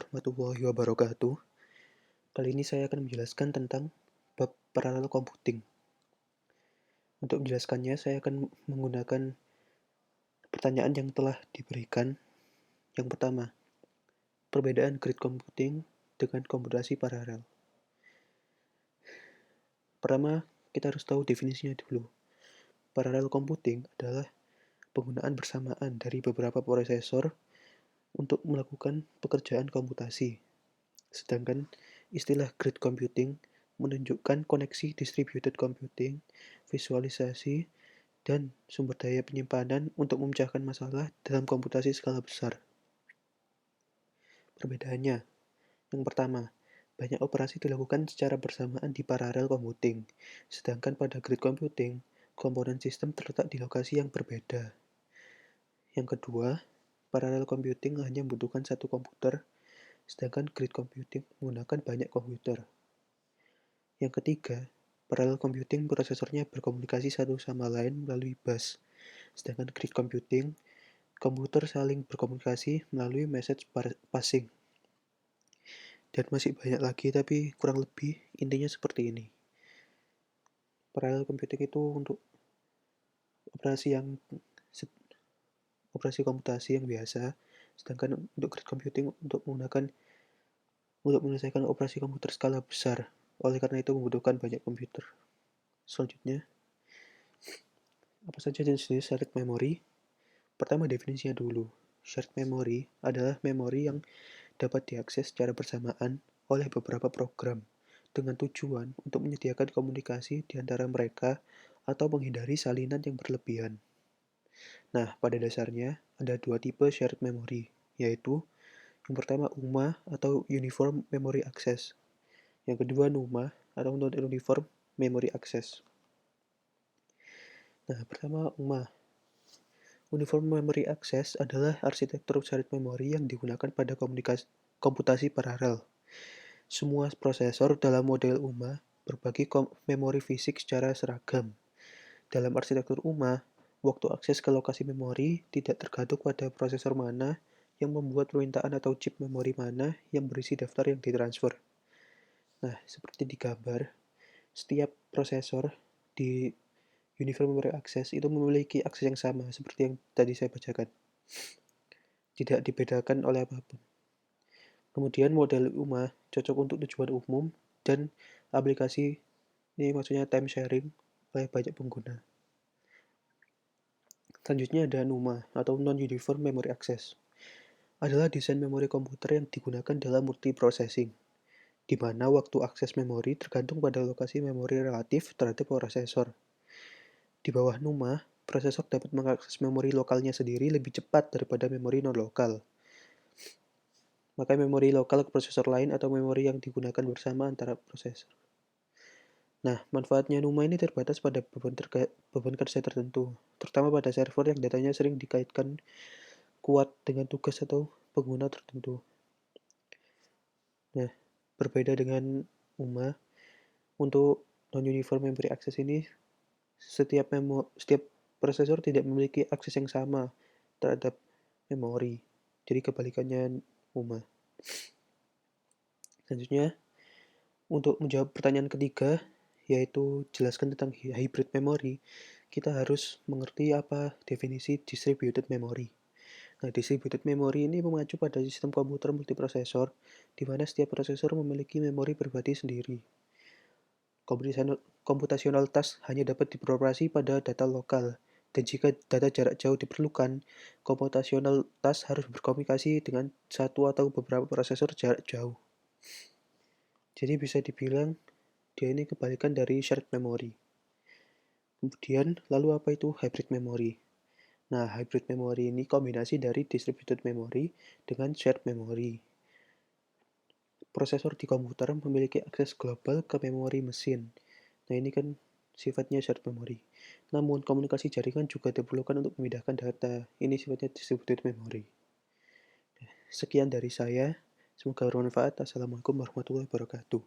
warahmatullahi wabarakatuh. Kali ini saya akan menjelaskan tentang bab paralel computing. Untuk menjelaskannya, saya akan menggunakan pertanyaan yang telah diberikan. Yang pertama, perbedaan grid computing dengan komputasi paralel. Pertama, kita harus tahu definisinya dulu. Paralel computing adalah penggunaan bersamaan dari beberapa prosesor untuk melakukan pekerjaan komputasi. Sedangkan istilah grid computing menunjukkan koneksi distributed computing, visualisasi, dan sumber daya penyimpanan untuk memecahkan masalah dalam komputasi skala besar. Perbedaannya, yang pertama, banyak operasi dilakukan secara bersamaan di paralel computing, sedangkan pada grid computing, komponen sistem terletak di lokasi yang berbeda. Yang kedua, paralel computing hanya membutuhkan satu komputer, sedangkan grid computing menggunakan banyak komputer. Yang ketiga, parallel computing prosesornya berkomunikasi satu sama lain melalui bus, sedangkan grid computing, komputer saling berkomunikasi melalui message passing. Dan masih banyak lagi, tapi kurang lebih intinya seperti ini. Parallel computing itu untuk operasi komputasi yang biasa, sedangkan untuk grid computing untuk menyelesaikan operasi komputer skala besar. Oleh karena itu membutuhkan banyak komputer. Selanjutnya, apa saja jenis-jenis shared memory? Pertama, definisinya dulu. Shared memory adalah memori yang dapat diakses secara bersamaan oleh beberapa program dengan tujuan untuk menyediakan komunikasi di antara mereka atau menghindari salinan yang berlebihan. Nah, pada dasarnya ada dua tipe shared memory, yaitu yang pertama UMA atau Uniform Memory Access. Yang kedua NUMA atau Non-Uniform Memory Access. Nah, pertama UMA. Uniform Memory Access adalah arsitektur shared memory yang digunakan pada komputasi paralel. Semua prosesor dalam model UMA berbagi memori fisik secara seragam. Dalam arsitektur UMA, waktu akses ke lokasi memori tidak tergantung pada prosesor mana yang membuat permintaan atau chip memori mana yang berisi daftar yang ditransfer. Nah, seperti di gambar, setiap prosesor di Uniform Memory Access itu memiliki akses yang sama seperti yang tadi saya bacakan. Tidak dibedakan oleh apapun. Kemudian model UMA cocok untuk tujuan umum dan aplikasi, ini maksudnya time sharing oleh banyak pengguna. Selanjutnya ada NUMA atau Non-Uniform Memory Access. Adalah desain memori komputer yang digunakan dalam multiprocessing, di mana waktu akses memori tergantung pada lokasi memori relatif terhadap prosesor. Di bawah NUMA, prosesor dapat mengakses memori lokalnya sendiri lebih cepat daripada memori non-lokal. Maka memori lokal ke prosesor lain atau memori yang digunakan bersama antara prosesor. Nah, manfaatnya NUMA ini terbatas pada beban kerja tertentu, terutama pada server yang datanya sering dikaitkan kuat dengan tugas atau pengguna tertentu. Nah, berbeda dengan UMA, untuk non-uniform memory access ini, setiap prosesor tidak memiliki akses yang sama terhadap memori. Jadi kebalikannya UMA. Selanjutnya, untuk menjawab pertanyaan ketiga, yaitu jelaskan tentang hybrid memory, kita harus mengerti apa definisi distributed memory. Nah, distributed memory ini mengacu pada sistem komputer multiprosesor, di mana setiap prosesor memiliki memori pribadi sendiri. Computational task hanya dapat beroperasi pada data lokal, dan jika data jarak jauh diperlukan, computational task harus berkomunikasi dengan satu atau beberapa prosesor jarak jauh. Jadi bisa dibilang dia ini kebalikan dari shared memory. Kemudian, lalu apa itu hybrid memory? Nah, hybrid memory ini kombinasi dari distributed memory dengan shared memory. Prosesor di komputer memiliki akses global ke memori mesin. Nah, ini kan sifatnya shared memory. Namun, komunikasi jaringan juga diperlukan untuk memindahkan data. Ini sifatnya distributed memory. Sekian dari saya. Semoga bermanfaat. Assalamualaikum warahmatullahi wabarakatuh.